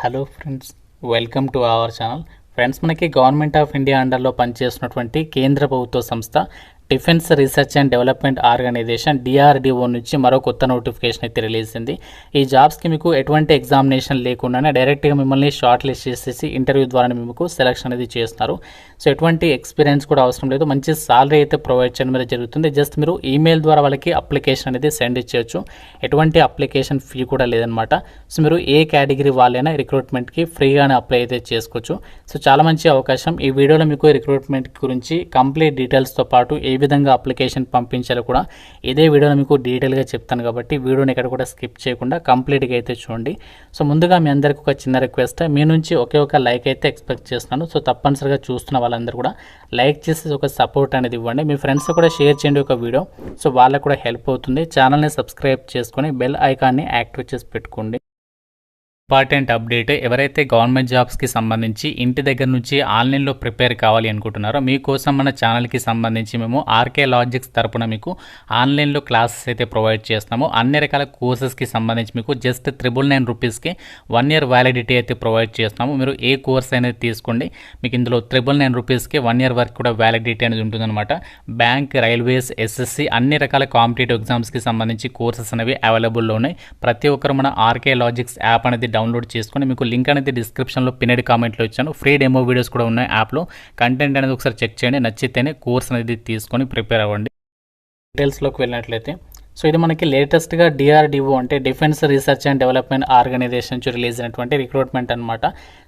Hello friends, welcome to our channel. Friends, మనకి government of India అండర్లో పనిచేస్తున్నటువంటి కేంద్ర ప్రభుత్వ సంస్థ defence research and development organisation DRDO నుంచి మరో కొత్త నోటిఫికేషన్ అయితే రిలీజ్ అయింది. ఈ జాబ్స్కి మీకు ఎటువంటి ఎగ్జామినేషన్ లేకుండానే డైరెక్ట్గా మిమ్మల్ని షార్ట్ లిస్ట్ చేసేసి ఇంటర్వ్యూ ద్వారా మీకు సెలక్షన్ అనేది చేస్తున్నారు. సో ఎటువంటి ఎక్స్పీరియన్స్ కూడా అవసరం లేదు, మంచి సాలరీ అయితే ప్రొవైడ్ చేయడం అనేది జరుగుతుంది. జస్ట్ మీరు ఈమెయిల్ ద్వారా వాళ్ళకి అప్లికేషన్ అనేది సెండ్ ఇచ్చేయచ్చు. ఎటువంటి అప్లికేషన్ ఫీ కూడా లేదనమాట. సో మీరు ఏ కేటగిరీ వాళ్ళైనా రిక్రూట్మెంట్కి ఫ్రీగానే అప్లై అయితే చేసుకోవచ్చు. సో చాలా మంచి అవకాశం. ఈ వీడియోలో మీకు రిక్రూట్మెంట్ గురించి కంప్లీట్ డీటెయిల్స్తో పాటు ఏ విధంగా అప్లికేషన్ పంపించాలో కూడా ఇదే వీడియోలో మీకు డీటెయిల్గా చెప్తాను. కాబట్టి వీడియోని ఎక్కడ కూడా స్కిప్ చేయకుండా కంప్లీట్గా అయితే చూడండి. సో ముందుగా మీ అందరికీ ఒక చిన్న రిక్వెస్ట్, మీ నుంచి ఒకే ఒక లైక్ అయితే ఎక్స్పెక్ట్ చేస్తున్నాను. సో తప్పనిసరిగా చూస్తున్న వాళ్ళందరూ కూడా లైక్ చేసి ఒక సపోర్ట్ అనేది ఇవ్వండి. మీ ఫ్రెండ్స్ కూడా షేర్ చేయండి ఒక వీడియో. సో వాళ్ళకు కూడా హెల్ప్ అవుతుంది. ఛానల్ని సబ్స్క్రైబ్ చేసుకొని బెల్ ఐకాన్ని యాక్టివేట్ చేసి పెట్టుకోండి. ఇంపార్టెంట్ అప్డేట్, ఎవరైతే గవర్నమెంట్ జాబ్స్కి సంబంధించి ఇంటి దగ్గర నుంచి ఆన్లైన్లో ప్రిపేర్ కావాలి అనుకుంటున్నారో మీకోసం మన ఛానల్కి సంబంధించి మేము ఆర్కే లాజిక్స్ తరపున మీకు ఆన్లైన్లో క్లాసెస్ అయితే ప్రొవైడ్ చేస్తున్నాము. అన్ని రకాల కోర్సెస్కి సంబంధించి మీకు జస్ట్ 999 రూపీస్కి 1 year వ్యాలిడిటీ అయితే ప్రొవైడ్ చేస్తున్నాము. మీరు ఏ కోర్స్ అనేది తీసుకోండి, మీకు ఇందులో 999 రూపీస్కి 1 year వరకు కూడా వ్యాలిడిటీ అనేది ఉంటుందన్నమాట. బ్యాంక్, రైల్వేస్, ఎస్ఎస్సి అన్ని రకాల కాంపిటేటివ్ ఎగ్జామ్స్కి సంబంధించి కోర్సెస్ అనేవి అవైలబుల్లో ఉన్నాయి. ప్రతి ఒక్కరు మన ఆర్కే లాజిక్స్ యాప్ అనేది డౌన్లోడ్ చేసుకొని, మీకు లింక్ అనేది డిస్క్రిప్షన్లో పిన్నెడ్ కామెంట్లో ఇచ్చాను. ఫ్రీ డెమో వీడియోస్ కూడా ఉన్నాయి యాప్లో. కంటెంట్ అనేది ఒకసారి చెక్ చేయండి, నచ్చితేనే కోర్స్ అనేది తీసుకొని ప్రిపేర్ అవ్వండి. డీటెయిల్స్లోకి వెళ్ళినట్లయితే, సో ఇది మనకి లేటెస్ట్గా డిఆర్డిఓ అంటే defence research and development organisation నుంచి రిలీజ్ అయినటువంటి రిక్రూట్మెంట్ అనమాట.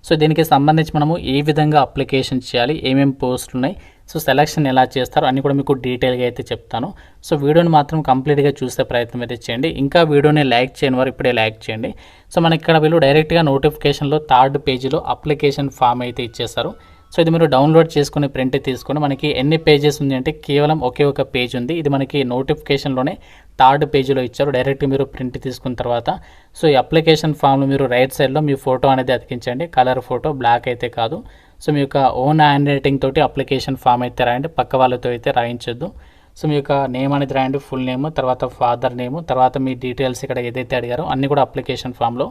సో దీనికి సంబంధించి మనము ఏ విధంగా అప్లికేషన్ చేయాలి, ఏమేమి పోస్టులు ఉన్నాయి, సో సెలక్షన్ ఎలా చేస్తారు అన్నీ కూడా మీకు డీటెయిల్గా అయితే చెప్తాను. సో వీడియోని మాత్రం కంప్లీట్గా చూసే ప్రయత్నం అయితే చేయండి. ఇంకా వీడియోని లైక్ చేయని వారు ఇప్పుడే లైక్ చేయండి. సో మనకి ఇక్కడ వీళ్ళు డైరెక్ట్గా నోటిఫికేషన్లో 3rd పేజీలో అప్లికేషన్ ఫామ్ అయితే ఇచ్చేస్తారు. సో ఇది మీరు డౌన్లోడ్ చేసుకుని ప్రింట్ తీసుకొని, మనకి ఎన్ని పేజెస్ ఉంది అంటే కేవలం ఒకే ఒక పేజ్ ఉంది. ఇది మనకి నోటిఫికేషన్లోనే 3rd పేజీలో ఇచ్చారు. డైరెక్ట్ మీరు ప్రింట్ తీసుకున్న తర్వాత సో ఈ అప్లికేషన్ ఫామ్లో మీరు రైట్ సైడ్లో మీ ఫోటో అనేది అతికించండి. కలర్ ఫోటో, బ్లాక్ అయితే కాదు. సో మీ యొక్క ఓన్ హ్యాండ్ రైటింగ్ తోటి అప్లికేషన్ ఫామ్ అయితే రాయండి, పక్క వాళ్ళతో అయితే రాయించొద్దు. సో మీ యొక్క నేమ్ అనేది రాయండి, ఫుల్ నేమ్, తర్వాత ఫాదర్ నేమ్, తర్వాత మీ డీటెయిల్స్ ఇక్కడ ఏదైతే అడిగారో అన్నీ కూడా అప్లికేషన్ ఫామ్లో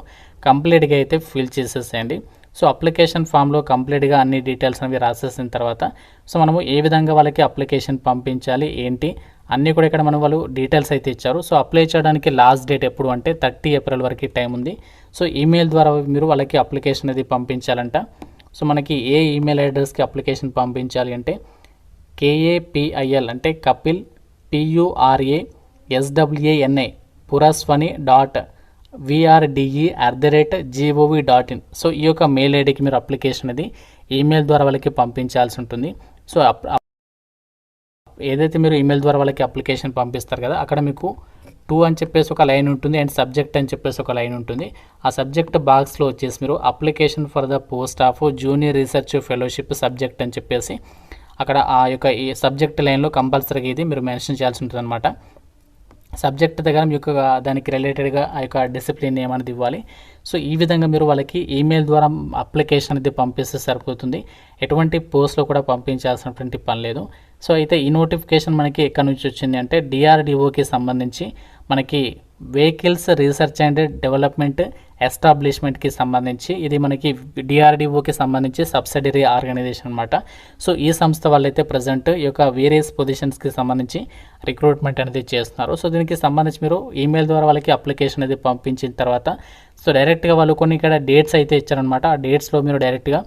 కంప్లీట్గా అయితే ఫిల్ చేసేసేయండి. సో అప్లికేషన్ ఫామ్లో కంప్లీట్గా అన్ని డీటెయిల్స్ అనేవి రాసేసిన తర్వాత సో మనము ఏ విధంగా వాళ్ళకి అప్లికేషన్ పంపించాలి ఏంటి అన్నీ కూడా ఇక్కడ వాళ్ళు డీటెయిల్స్ అయితే ఇచ్చారు. సో అప్లై చేయడానికి లాస్ట్ డేట్ ఎప్పుడు అంటే 30 ఏప్రిల్ వరకు టైం ఉంది. సో ఈమెయిల్ ద్వారా మీరు వాళ్ళకి అప్లికేషన్ అది పంపించాలంట. సో మనకి ఏ ఈమెయిల్ అడ్రస్కి అప్లికేషన్ పంపించాలి అంటే KAPIL అంటే కపిల్ PURASWANI PURASVRDE@gov.in. సో ఈ యొక్క మెయిల్ ఐడికి మీరు అప్లికేషన్ అది ఈమెయిల్ ద్వారా వాళ్ళకి పంపించాల్సి ఉంటుంది. సో ఏదైతే మీరు ఈమెయిల్ ద్వారా వాళ్ళకి అప్లికేషన్ పంపిస్తారు కదా, అక్కడ మీకు 2 అని చెప్పేసి ఒక లైన్ ఉంటుంది అండ్ సబ్జెక్ట్ అని చెప్పేసి ఒక లైన్ ఉంటుంది. ఆ సబ్జెక్ట్ బాక్స్లో వచ్చేసి మీరు application for the post of junior research fellowship subject అని చెప్పేసి అక్కడ ఆ యొక్క ఈ సబ్జెక్ట్ లైన్లో కంపల్సరీగా ఇది మీరు మెన్షన్ చేయాల్సి ఉంటుంది అనమాట. సబ్జెక్ట్ దగ్గర మీ యొక్క దానికి రిలేటెడ్గా ఆ యొక్క డిసిప్లిన్ ఏమనేది ఇవ్వాలి. సో ఈ విధంగా మీరు వాళ్ళకి ఈమెయిల్ ద్వారా అప్లికేషన్ అనేది పంపిస్తే సరిపోతుంది. ఎటువంటి పోస్ట్లో కూడా పంపించాల్సినటువంటి పని లేదు. సో అయితే ఈ నోటిఫికేషన్ మనకి ఎక్కడి నుంచి వచ్చింది అంటే డిఆర్డిఓకి సంబంధించి మనకి వెహికల్స్ రీసెర్చ్ అండ్ డెవలప్మెంట్ ఎస్టాబ్లిష్మెంట్కి సంబంధించి ఇది మనకి డిఆర్డిఓకి సంబంధించి సబ్సిడరీ ఆర్గనైజేషన్ అనమాట. సో ఈ సంస్థ వాళ్ళైతే ప్రజెంట్ ఈ యొక్క వేరియస్ పొజిషన్స్కి సంబంధించి రిక్రూట్మెంట్ అనేది చేస్తున్నారు. సో దీనికి సంబంధించి మీరు ఈమెయిల్ ద్వారా వాళ్ళకి అప్లికేషన్ అనేది పంపించిన తర్వాత సో డైరెక్ట్గా వాళ్ళు కొన్ని ఇక్కడ డేట్స్ అయితే ఇచ్చారనమాట. ఆ డేట్స్లో మీరు డైరెక్ట్గా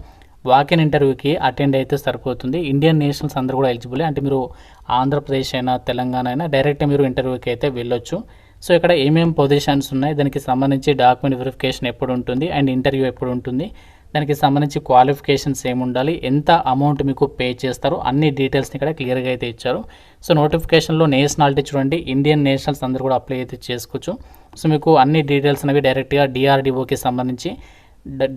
వాకిన్ ఇంటర్వ్యూకి అటెండ్ అయితే సరిపోతుంది. ఇండియన్ నేషనల్స్ అందరూ కూడా ఎలిజిబుల్, అంటే మీరు ఆంధ్రప్రదేశ్ అయినా తెలంగాణ అయినా డైరెక్ట్ మీరు ఇంటర్వ్యూకి అయితే వెళ్ళొచ్చు. సో ఇక్కడ ఏమేమి పొజిషన్స్ ఉన్నాయి, దానికి సంబంధించి డాక్యుమెంట్ వెరిఫికేషన్ ఎప్పుడు ఉంటుంది అండ్ ఇంటర్వ్యూ ఎప్పుడు ఉంటుంది, దానికి సంబంధించి క్వాలిఫికేషన్స్ ఏముండాలి, ఎంత అమౌంట్ మీకు పే చేస్తారు, అన్ని డీటెయిల్స్ని ఇక్కడ క్లియర్గా అయితే ఇచ్చారు. సో నోటిఫికేషన్లో నేషనాలిటీ చూడండి, ఇండియన్ నేషనల్స్ అందరూ కూడా అప్లై అయితే చేసుకోవచ్చు. సో మీకు అన్ని డీటెయిల్స్ అనేవి డైరెక్ట్గా డిఆర్డిఓకి సంబంధించి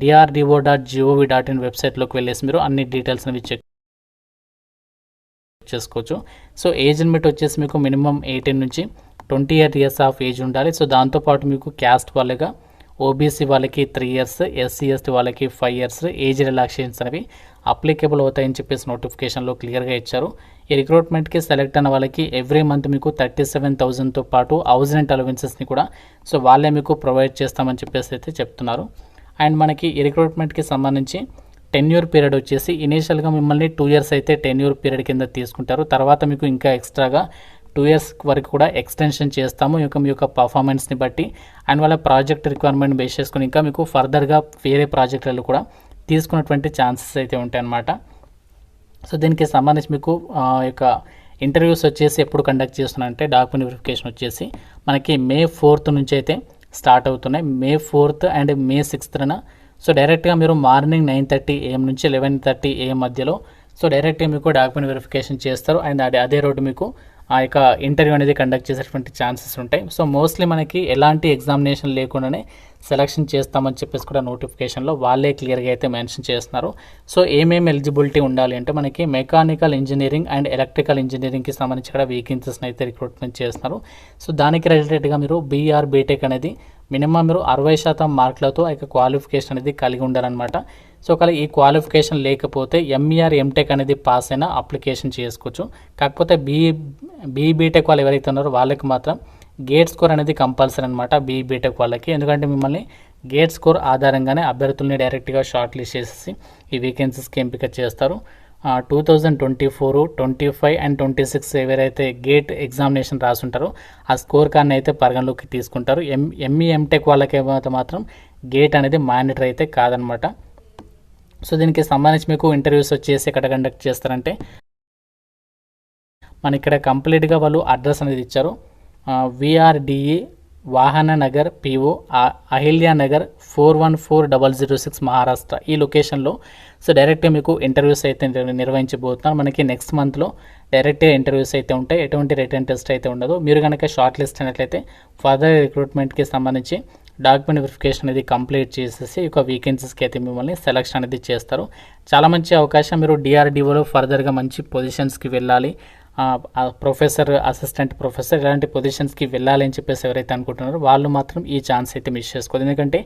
DRDO.gov.in వెబ్సైట్లోకి వెళ్ళేసి మీరు అన్ని డీటెయిల్స్ అనేవి చెక్ చేసుకోవచ్చు. సో ఏజ్ లిమిట్ వచ్చేసి మీకు మినిమం 18 నుంచి 28 years ఆఫ్ ఏజ్ ఉండాలి. సో దాంతోపాటు మీకు క్యాస్ట్ వాళ్ళగా ఓబీసీ వాళ్ళకి 3 years, SC ST వాళ్ళకి 5 years ఏజ్ రిలాక్సేషన్స్ అనేవి అప్లికేబుల్ అవుతాయని చెప్పేసి నోటిఫికేషన్లో క్లియర్గా ఇచ్చారు. ఈ రిక్రూట్మెంట్కి సెలెక్ట్ అయిన వాళ్ళకి ఎవ్రీ మంత్ మీకు 37,000తో పాటు హౌస్ రెంట్ అలవెన్సెస్ని కూడా సో వాళ్ళే మీకు ప్రొవైడ్ చేస్తామని చెప్పేసి అయితే చెప్తున్నారు. అండ్ మనకి ఈ రిక్రూట్మెంట్కి సంబంధించి టెన్యూర్ పీరియడ్ వచ్చేసి ఇనీషియల్గా మిమ్మల్ని 2 years అయితే టెన్యూర్ పీరియడ్ కింద తీసుకుంటారు. తర్వాత మీకు ఇంకా ఎక్స్ట్రాగా 2 years వరకు కూడా ఎక్స్టెన్షన్ చేస్తాము ఇంకా మీ యొక్క పర్ఫార్మెన్స్ని బట్టి అండ్ వాళ్ళ ప్రాజెక్ట్ రిక్వైర్మెంట్ బేస్ చేసుకుని ఇంకా మీకు ఫర్దర్గా వేరే ప్రాజెక్టులలో కూడా తీసుకున్నటువంటి ఛాన్సెస్ అయితే ఉంటాయి అన్నమాట. సో దీనికి సంబంధించి మీకు యొక్క ఇంటర్వ్యూస్ వచ్చేసి ఎప్పుడు కండక్ట్ చేస్తున్నారంటే డాక్యుమెంట్ వెరిఫికేషన్ వచ్చేసి మనకి May 4th నుంచి అయితే స్టార్ట్ అవుతున్నాయి. May 4th and May 6th. So డైరెక్ట్గా మీరు మార్నింగ్ 9:30 AM నుంచి 11:30 AM మధ్యలో సో డైరెక్ట్గా మీకు డాక్యుమెంట్ వెరిఫికేషన్ చేస్తారు అండ్ అదే రోజు మీకు ఆ యొక్క ఇంటర్వ్యూ అనేది కండక్ట్ చేసేటువంటి ఛాన్సెస్ ఉంటాయి. సో మోస్ట్లీ మనకి ఎలాంటి ఎగ్జామినేషన్ లేకుండానే సెలక్షన్ చేస్తామని చెప్పేసి కూడా నోటిఫికేషన్లో వాళ్ళే క్లియర్గా అయితే మెన్షన్ చేస్తున్నారు. సో ఏమేమి ఎలిజిబిలిటీ ఉండాలి అంటే మనకి మెకానికల్ ఇంజనీరింగ్ అండ్ ఎలక్ట్రికల్ ఇంజనీరింగ్కి సంబంధించి కూడా వేకెన్సీస్ని అయితే రిక్రూట్మెంట్ చేస్తున్నారు. సో దానికి రిలేటెడ్గా మీరు బీఆర్ బీటెక్ అనేది మినిమం మీరు 60% మార్కులతో ఆ యొక్క క్వాలిఫికేషన్ అనేది కలిగి ఉండాలన్నమాట. సో ఒకవేళ ఈ క్వాలిఫికేషన్ లేకపోతే MER MTech అనేది పాస్ అయినా అప్లికేషన్ చేసుకోవచ్చు. కాకపోతే బీటెక్ వాళ్ళు ఎవరైతే ఉన్నారో వాళ్ళకి మాత్రం గేట్ స్కోర్ అనేది కంపల్సరీ అనమాట బీటెక్ వాళ్ళకి. ఎందుకంటే మిమ్మల్ని గేట్ స్కోర్ ఆధారంగానే అభ్యర్థుల్ని డైరెక్ట్గా షార్ట్ లిస్ట్ చేసేసి ఈ వేకెన్సీస్కి ఎంపిక చేస్తారు. 2024, 25 అండ్ 26 ఎవరైతే గేట్ ఎగ్జామినేషన్ రాసుంటారో ఆ స్కోర్ కార్డ్ని అయితే పరిగణలోకి తీసుకుంటారు. ME MTech వాళ్ళకి మాత్రం గేట్ అనేది మ్యాండేటరీ అయితే కాదనమాట. సో దీనికి సంబంధించి మీకు ఇంటర్వ్యూస్ వచ్చేసి ఎక్కడ కండక్ట్ చేస్తారంటే మన ఇక్కడ కంప్లీట్గా వాళ్ళు అడ్రస్ అనేది ఇచ్చారు. VRDE వాహన నగర్ PO అహిల్యా నగర్ 414006 మహారాష్ట్ర ఈ లొకేషన్లో. సో డైరెక్ట్గా మీకు ఇంటర్వ్యూస్ అయితే నిర్వహించబోతున్నారు. మనకి నెక్స్ట్ మంత్లో డైరెక్ట్గా ఇంటర్వ్యూస్ అయితే ఉంటాయి. ఎటువంటి రిటర్న్ టెస్ట్ అయితే ఉండదు. మీరు కనుక షార్ట్ లిస్ట్ అయినట్లయితే ఫర్దర్ రిక్రూట్మెంట్కి సంబంధించి డాక్యుమెంట్ వెరిఫికేషన్ అనేది కంప్లీట్ చేసేసి ఒక వేకెన్సీస్కి అయితే మిమ్మల్ని సెలక్షన్ అనేది చేస్తారు. చాలా మంచి అవకాశం. మీరు DRDOలో ఫర్దర్గా మంచి పొజిషన్స్కి వెళ్ళాలి, ప్రొఫెసర్, అసిస్టెంట్ ప్రొఫెసర్ ఇలాంటి పొజిషన్స్కి వెళ్ళాలి అని చెప్పేసి ఎవరైతే అనుకుంటున్నారో వాళ్ళు మాత్రం ఈ ఛాన్స్ అయితే మిస్ చేసుకోదు. ఎందుకంటే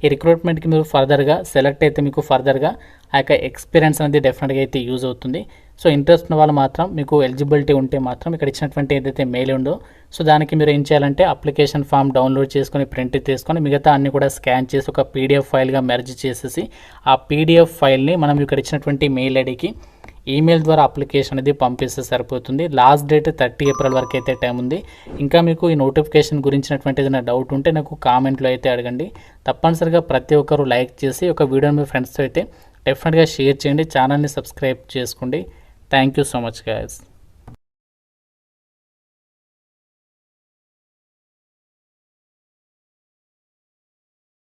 ఈ రిక్రూట్మెంట్కి మీరు ఫర్దర్గా సెలెక్ట్ అయితే మీకు ఫర్దర్గా ఆ యొక్క ఎక్స్పీరియన్స్ అనేది డెఫినెట్గా అయితే యూజ్ అవుతుంది. సో ఇంట్రెస్ట్ ఉన్న వాళ్ళు మాత్రం మీకు ఎలిజిబిలిటీ ఉంటే మాత్రం ఇక్కడ ఇచ్చినటువంటి ఏదైతే మెయిల్ ఉందో సో దానికి మీరు ఏం చేయాలంటే అప్లికేషన్ ఫామ్ డౌన్లోడ్ చేసుకొని ప్రింట్ తీసుకొని మిగతా అన్ని కూడా స్కాన్ చేసి ఒక PDF ఫైల్గా మెర్జ్ చేసేసి ఆ PDF ఫైల్ని మనం ఇక్కడ ఇచ్చినటువంటి మెయిల్ ఐడికి ఈమెయిల్ ద్వారా అప్లికేషన్ అనేది పంపిస్తే సరిపోతుంది. లాస్ట్ డేట్ 30 April వరకు అయితే టైం ఉంది. ఇంకా మీకు ఈ నోటిఫికేషన్ గురించినటువంటి ఏదైనా డౌట్ ఉంటే నాకు కామెంట్లో అయితే అడగండి. తప్పనిసరిగా ప్రతి ఒక్కరు లైక్ చేసి ఒక వీడియోని మీ ఫ్రెండ్స్తో అయితే డెఫినెట్గా షేర్ చేయండి. ఛానల్ని సబ్స్క్రైబ్ చేసుకోండి. Thank you so much guys.